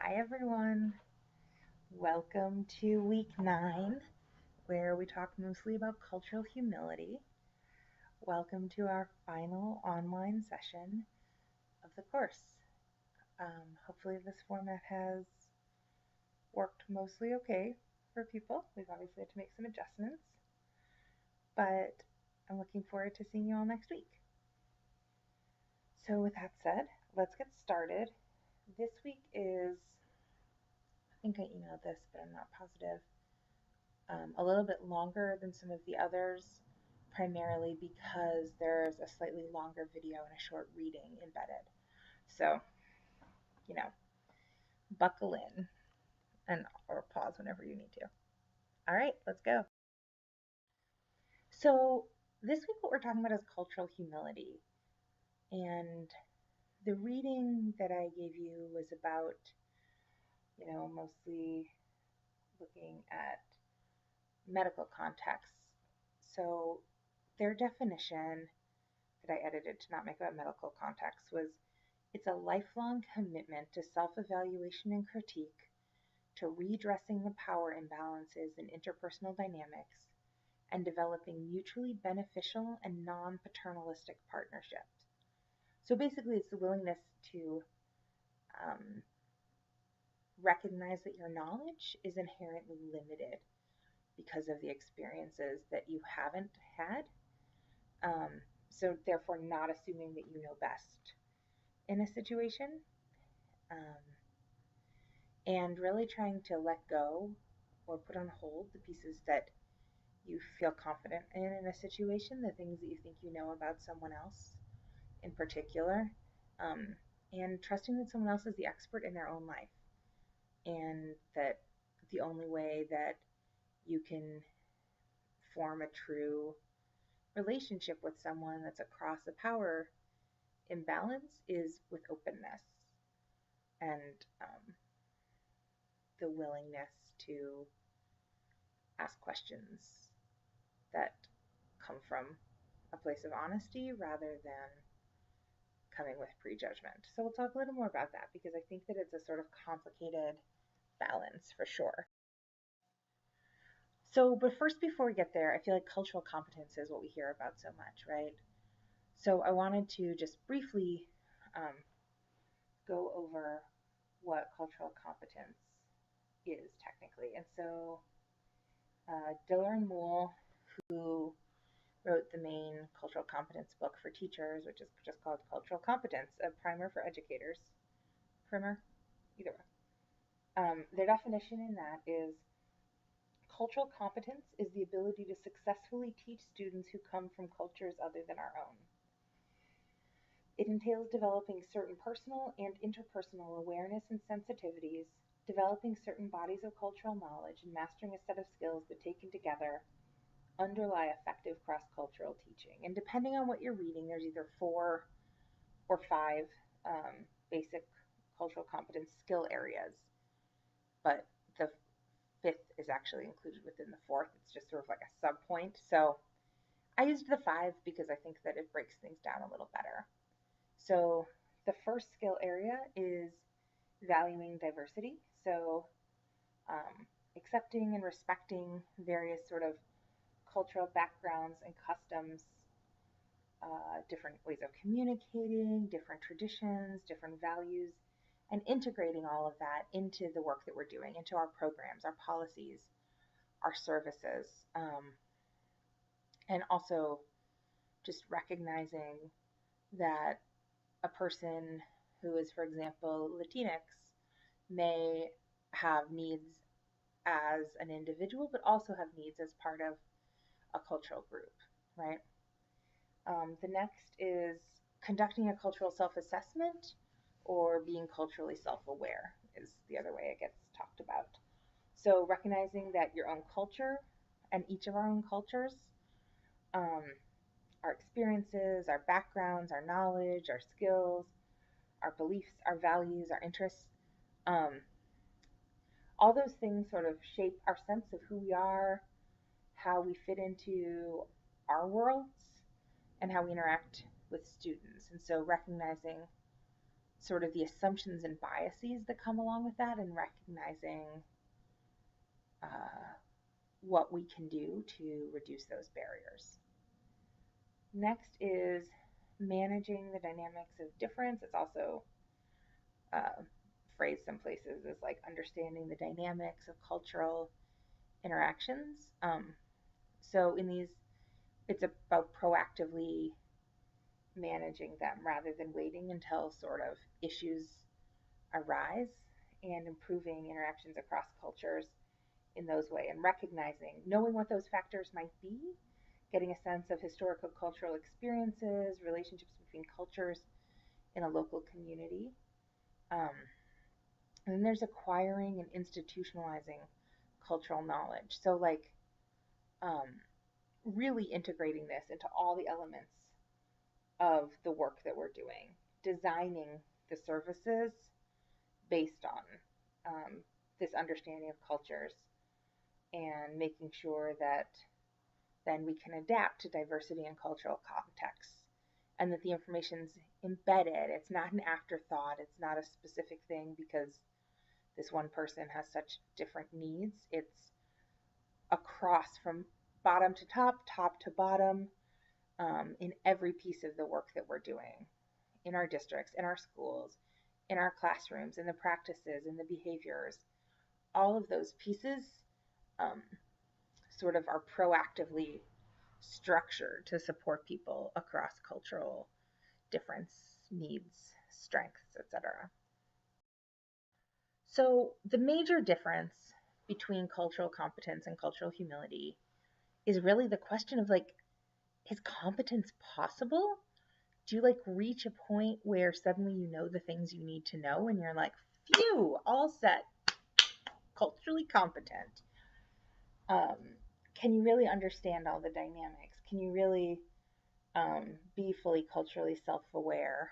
Hi, everyone. Welcome to week 9, where we talk mostly about cultural humility. Welcome to our final online session of the course. Hopefully, this format has worked mostly okay for people. We've obviously had to make some adjustments, but I'm looking forward to seeing you all next week. So, with that said, let's get started. This week is, I think I emailed this, but I'm not positive. A little bit longer than some of the others, primarily because there's a slightly longer video and a short reading embedded. So, you know, buckle in and or pause whenever you need to. All right, let's go. So, this week what we're talking about is cultural humility. And the reading that I gave you was about, mostly looking at medical contexts. So, their definition that I edited to not make about medical context was it's a lifelong commitment to self evaluation and critique, to redressing the power imbalances in interpersonal dynamics, and developing mutually beneficial and non paternalistic partnerships. So basically, it's the willingness to um, recognize that your knowledge is inherently limited because of the experiences that you haven't had. Um, so, therefore, not assuming that you know best in a situation, um, and really trying to let go or put on hold the pieces that you feel confident in a situation, the things that you think you know about someone else in particular, um, and trusting that someone else is the expert in their own life, and that the only way that you can form a true relationship with someone that's across a power imbalance is with openness and the willingness to ask questions that come from a place of honesty rather than coming with prejudgment. So we'll talk a little more about that because I think that it's a sort of complicated balance for sure. So, but first, before we get there, I feel like cultural competence is what we hear about so much, right? So I wanted to just briefly um, go over what cultural competence is technically. And so Diller and Moule, who wrote the main cultural competence book for teachers, which is just called Cultural Competence, a primer for educators. Primer? Either way. Their definition in that is cultural competence is the ability to successfully teach students who come from cultures other than our own. It entails developing certain personal and interpersonal awareness and sensitivities, developing certain bodies of cultural knowledge, and mastering a set of skills that, taken together, underlie effective cross-cultural teaching. And depending on what you're reading, there's either 4 or 5 basic cultural competence skill areas, but the fifth is actually included within the fourth. It's just sort of like a sub point. So I used the 5 because I think that it breaks things down a little better. So the first skill area is valuing diversity. So accepting and respecting various sort of cultural backgrounds and customs, different ways of communicating, different traditions, different values, and integrating all of that into the work that we're doing, into our programs, our policies, our services, and also just recognizing that a person who is, for example, Latinx may have needs as an individual, but also have needs as part of a cultural group, right? The next is conducting a cultural self assessment or being culturally self aware, is the other way it gets talked about. So, recognizing that your own culture and each of our own cultures, um, our experiences, our backgrounds, our knowledge, our skills, our beliefs, our values, our interests, um, all those things sort of shape our sense of who we are, how we fit into our worlds, and how we interact with students. And so recognizing sort of the assumptions and biases that come along with that, and recognizing uh, what we can do to reduce those barriers. Next is managing the dynamics of difference. It's also uh, phrased some places as like understanding the dynamics of cultural interactions. So in these, it's about proactively managing them rather than waiting until sort of issues arise, and improving interactions across cultures in those ways, and recognizing, knowing what those factors might be, getting a sense of historical cultural experiences, relationships between cultures in a local community. Um, and then there's acquiring and institutionalizing cultural knowledge. So, like, um, really integrating this into all the elements of the work that we're doing, designing the services based on this understanding of cultures, and making sure that then we can adapt to diversity and cultural contexts, and that the information's embedded. It's not an afterthought, it's not a specific thing because this one person has such different needs. It's across from bottom to top, top to bottom, in every piece of the work that we're doing in our districts, in our schools, in our classrooms, in the practices, in the behaviors. All of those pieces um, sort of are proactively structured to support people across cultural difference, needs, strengths, etc. So, the major difference between cultural competence and cultural humility is really the question of like, is competence possible? Do you like reach a point where suddenly you know the things you need to know and you're like, phew, all set, culturally competent? Um, can you really understand all the dynamics? Can you really be fully culturally self aware?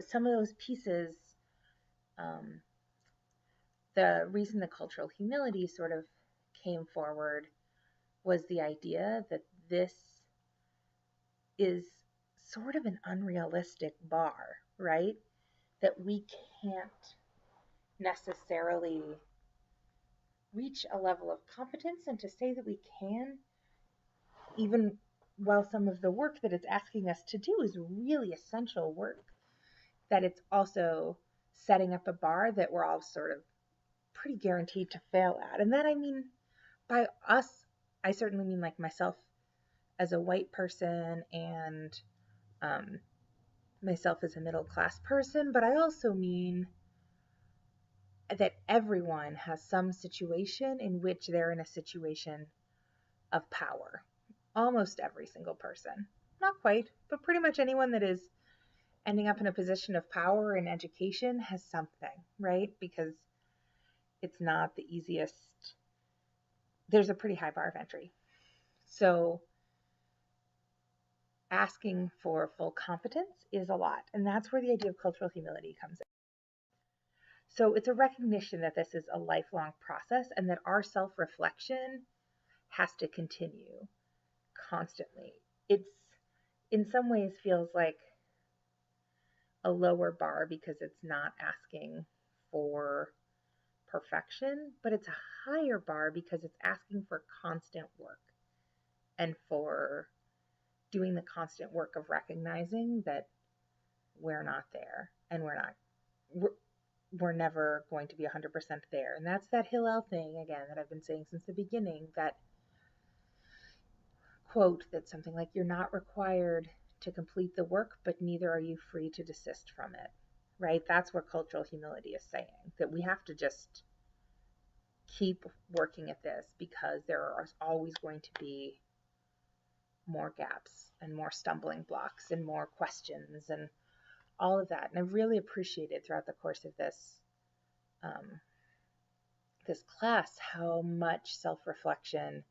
Some of those pieces, um, the reason the cultural humility sort of came forward was the idea that this is sort of an unrealistic bar, right? That we can't necessarily reach a level of competence, and to say that we can, even while some of the work that it's asking us to do is really essential work, that it's also setting up a bar that we're all sort of pretty guaranteed to fail at. And that, I mean, by us, I certainly mean like myself as a white person, and um, myself as a middle class person, but I also mean that everyone has some situation in which they're in a situation of power. Almost every single person. Not quite, but pretty much anyone that is ending up in a position of power in education has something, right? Because it's not the easiest. There's a pretty high bar of entry. So asking for full competence is a lot. And that's where the idea of cultural humility comes in. So it's a recognition that this is a lifelong process, and that our self reflection has to continue constantly. It's in some ways feels like a lower bar because it's not asking for perfection, but it's a higher bar because it's asking for constant work, and for doing the constant work of recognizing that we're not there, and we're never going to be 100% there. And that's that Hillel thing again that I've been saying since the beginning, that quote that's something like, you're not required to complete the work, but neither are you free to desist from it, right? That's what cultural humility is saying, that we have to just keep working at this because there are always going to be more gaps and more stumbling blocks and more questions and all of that. And I've really appreciated throughout the course of um, this class how much self-reflection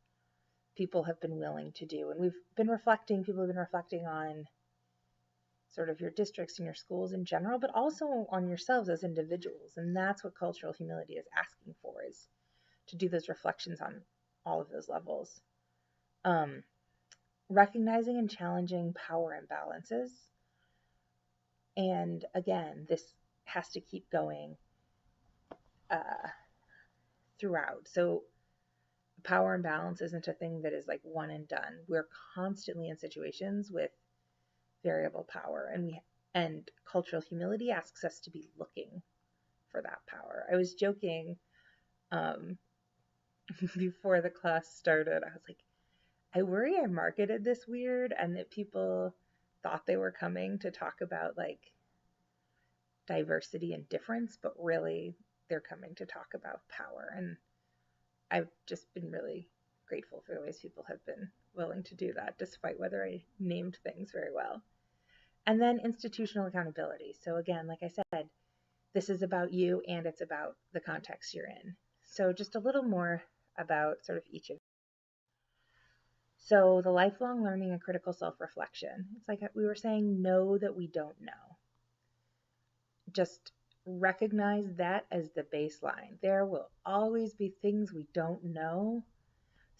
people have been willing to do. And people have been reflecting on sort of your districts and your schools in general, but also on yourselves as individuals. And that's what cultural humility is asking for, is to do those reflections on all of those levels. Recognizing and challenging power imbalances. And again, this has to keep going uh, throughout. So power and balance isn't a thing that is like one and done. We're constantly in situations with variable power, and cultural humility asks us to be looking for that power. I was joking um, before the class started. I was like, I worry I marketed this weird and that people thought they were coming to talk about like diversity and difference, but really they're coming to talk about power. And I've just been really grateful for the ways people have been willing to do that, despite whether I named things very well. And then institutional accountability. So, again, like I said, this is about you and it's about the context you're in. So, just a little more about sort of each of. So, the lifelong learning and critical self reflection. It's like we were saying, know that we don't know. Just recognize that as the baseline. There will always be things we don't know.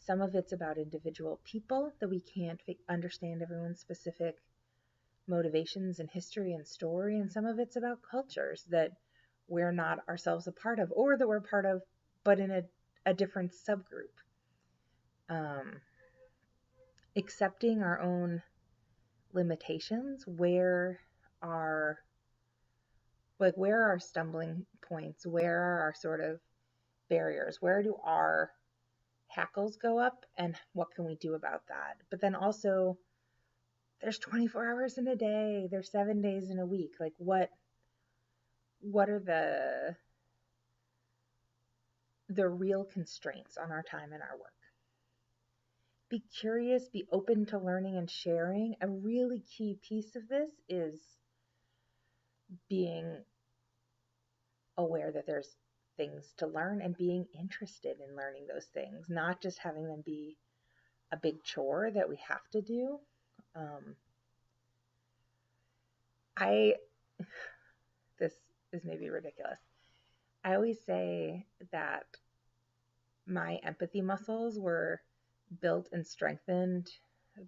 Some of it's about individual people that we can't understand everyone's specific motivations and history and story, and some of it's about cultures that we're not ourselves a part of or that we're part of but in a different subgroup. Accepting our own limitations, where are our stumbling points, where are our sort of barriers, where do our hackles go up, and what can we do about that? But then also, there's 24 hours in a day, there's 7 days in a week. Like what are the real constraints on our time and our work? Be curious, be open to learning and sharing. A really key piece of this is being aware that there's things to learn and being interested in learning those things, not just having them be a big chore that we have to do. I this is maybe ridiculous. I always say that my empathy muscles were built and strengthened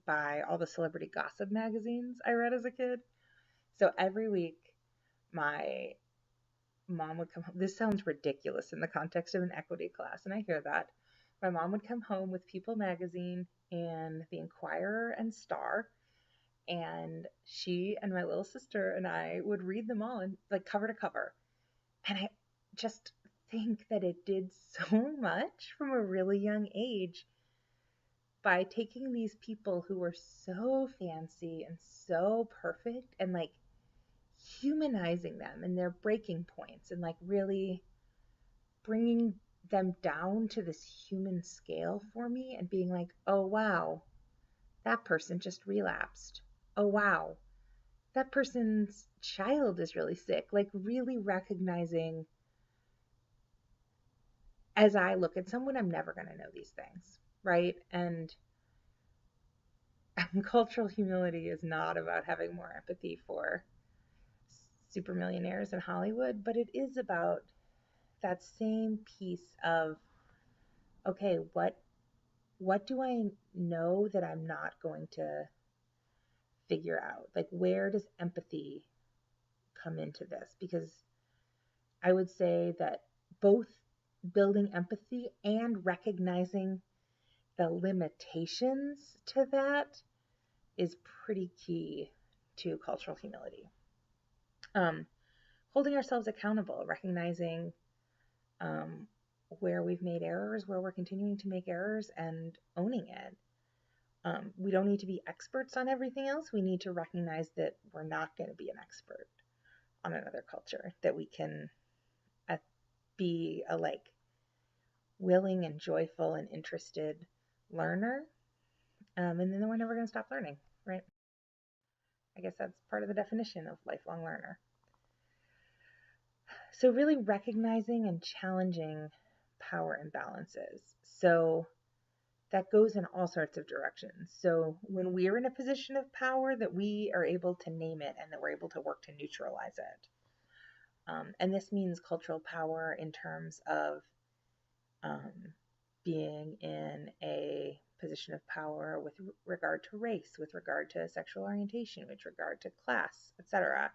by all the celebrity gossip magazines I read as a kid. So every week, my mom would come home. This sounds ridiculous in the context of an equity class, and I hear that. My mom would come home with People magazine and The Inquirer and Star, and she and my little sister and I would read them all and like cover to cover. And I just think that it did so much from a really young age by taking these people who were so fancy and so perfect and like humanizing them and their breaking points and like really bringing them down to this human scale for me and being like, oh wow, that person just relapsed. Oh wow, that person's child is really sick. Like really recognizing, as I look at someone, I'm never going to know these things, right? And cultural humility is not about having more empathy for super millionaires in Hollywood, but it is about that same piece of, okay, what do I know that I'm not going to figure out? Like where does empathy come into this? Because I would say that both building empathy and recognizing the limitations to that is pretty key to cultural humility. Um, Holding ourselves accountable, recognizing um, where we've made errors, where we're continuing to make errors, and owning it. We don't need to be experts on everything else. We need to recognize that we're not going to be an expert on another culture, that we can be a like willing and joyful and interested learner. And then we're never going to stop learning, right? I guess that's part of the definition of lifelong learner. So really recognizing and challenging power imbalances. So that goes in all sorts of directions. So when we're in a position of power, that we are able to name it and that we're able to work to neutralize it. And this means cultural power in terms of um, being in a position of power with regard to race, with regard to sexual orientation, with regard to class, etc.,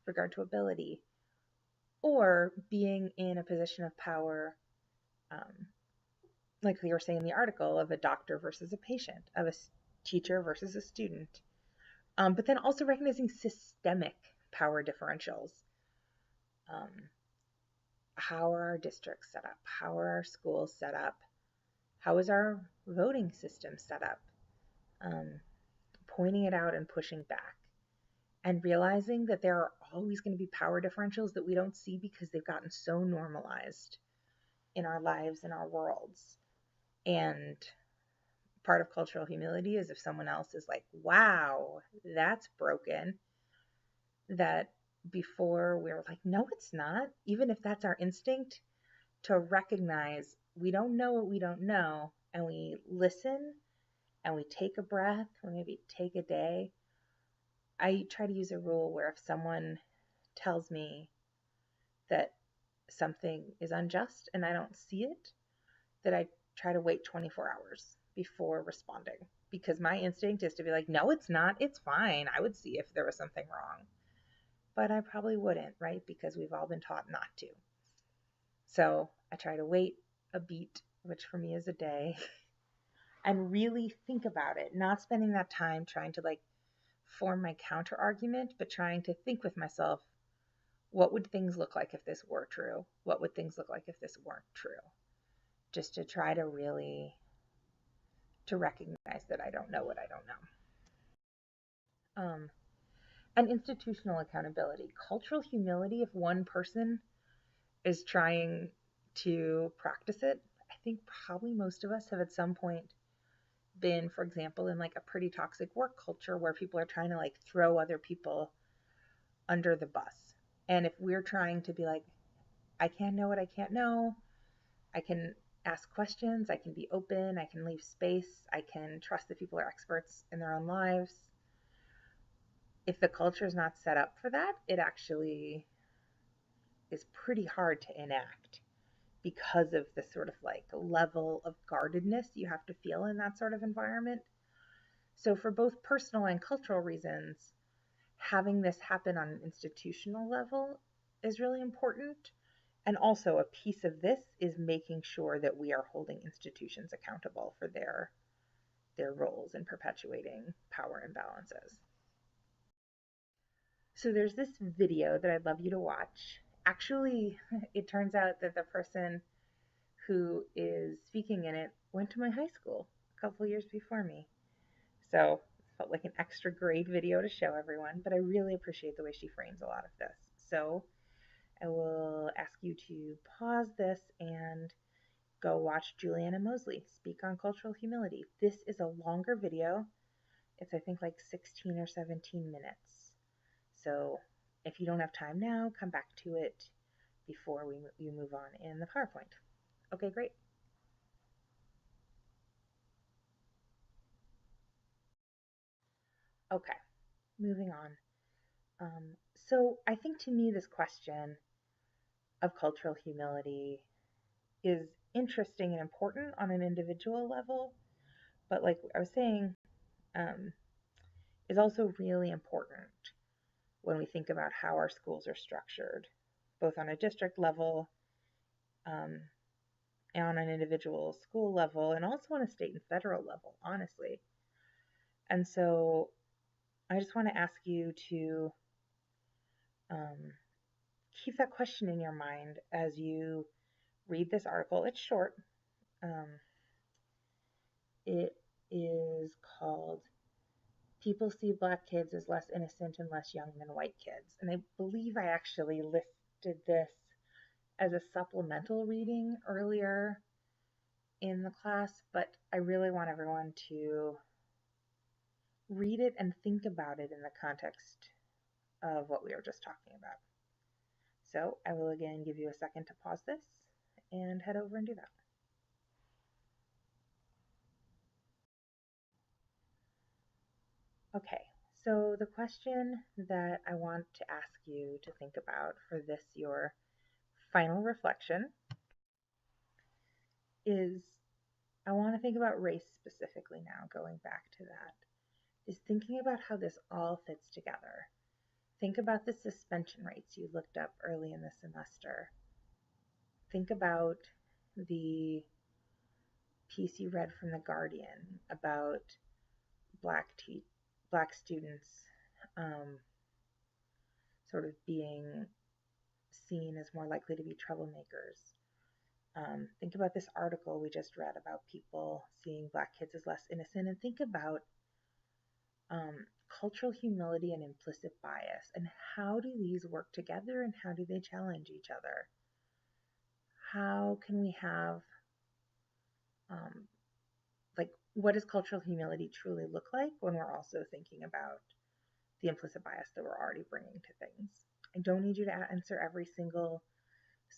with regard to ability, or being in a position of power, um, like we were saying in the article, of a doctor versus a patient, of a teacher versus a student. But then also recognizing systemic power differentials. Um, how are our districts set up? How are our schools set up? How is our voting system set up? Um, Pointing it out and pushing back, and realizing that there are always going to be power differentials that we don't see because they've gotten so normalized in our lives and our worlds. And part of cultural humility is if someone else is like, wow, that's broken, that before we were like, no, it's not, even if that's our instinct, to recognize we don't know what we don't know, and we listen and we take a breath, we maybe take a day. I try to use a rule where if someone tells me that something is unjust and I don't see it, that I try to wait 24 hours before responding, because my instinct is to be like, no, it's not, it's fine. I would see if there was something wrong, but I probably wouldn't, right? Because we've all been taught not to. So I try to wait a beat, which for me is a day, and really think about it, not spending that time trying to like form my counter argument, but trying to think with myself, what would things look like if this were true? What would things look like if this weren't true? Just to try to really to recognize that I don't know what I don't know. And institutional accountability, cultural humility. If one person is trying to practice it, I think probably most of us have at some point been, for example, in like a pretty toxic work culture where people are trying to like throw other people under the bus. And if we're trying to be like, I can't know what I can't know, I can ask questions, I can be open, I can leave space, I can trust that people are experts in their own lives. If the culture is not set up for that, it actually is pretty hard to enact because of the sort of like level of guardedness you have to feel in that sort of environment. So, for both personal and cultural reasons, having this happen on an institutional level is really important. And also, a piece of this is making sure that we are holding institutions accountable for their roles in perpetuating power imbalances. So there's this video that I'd love you to watch. Actually, it turns out that the person who is speaking in it went to my high school a couple years before me. So it felt like an extra great video to show everyone, but I really appreciate the way she frames a lot of this. So I will ask you to pause this and go watch Juliana Mosley speak on cultural humility. This is a longer video. It's, I think, like 16 or 17 minutes. So if you don't have time now, come back to it before you move on in the PowerPoint. Okay, great. Okay, moving on. So I think to me this question of cultural humility is interesting and important on an individual level, but like I was saying, um, is also really important when we think about how our schools are structured, both on a district level, um, and on an individual school level, and also on a state and federal level, honestly. And so I just want to ask you to um, keep that question in your mind as you read this article. It's short. Um, it is called People See Black Kids as Less Innocent and Less Young Than White Kids. And I believe I actually listed this as a supplemental reading earlier in the class, but I really want everyone to read it and think about it in the context of what we were just talking about. So I will again give you a second to pause this and head over and do that. Okay, so the question that I want to ask you to think about for this, your final reflection, is I want to think about race specifically now, going back to that, is thinking about how this all fits together. Think about the suspension rates you looked up early in the semester. Think about the piece you read from The Guardian about black black students um, sort of being seen as more likely to be troublemakers. Think about this article we just read about people seeing black kids as less innocent, and think about um, cultural humility and implicit bias, and how do these work together and how do they challenge each other? How can we have, um, like, what does cultural humility truly look like when we're also thinking about the implicit bias that we're already bringing to things? I don't need you to answer every single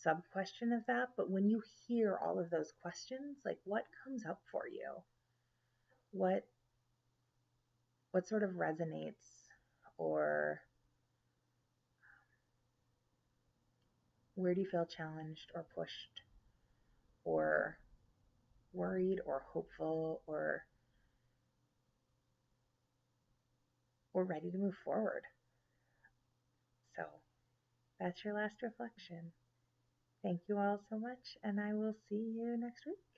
sub question of that, but when you hear all of those questions, like, what comes up for you? What what sort of resonates, or where do you feel challenged or pushed or worried or hopeful or ready to move forward? So that's your last reflection. Thank you all so much, and I will see you next week.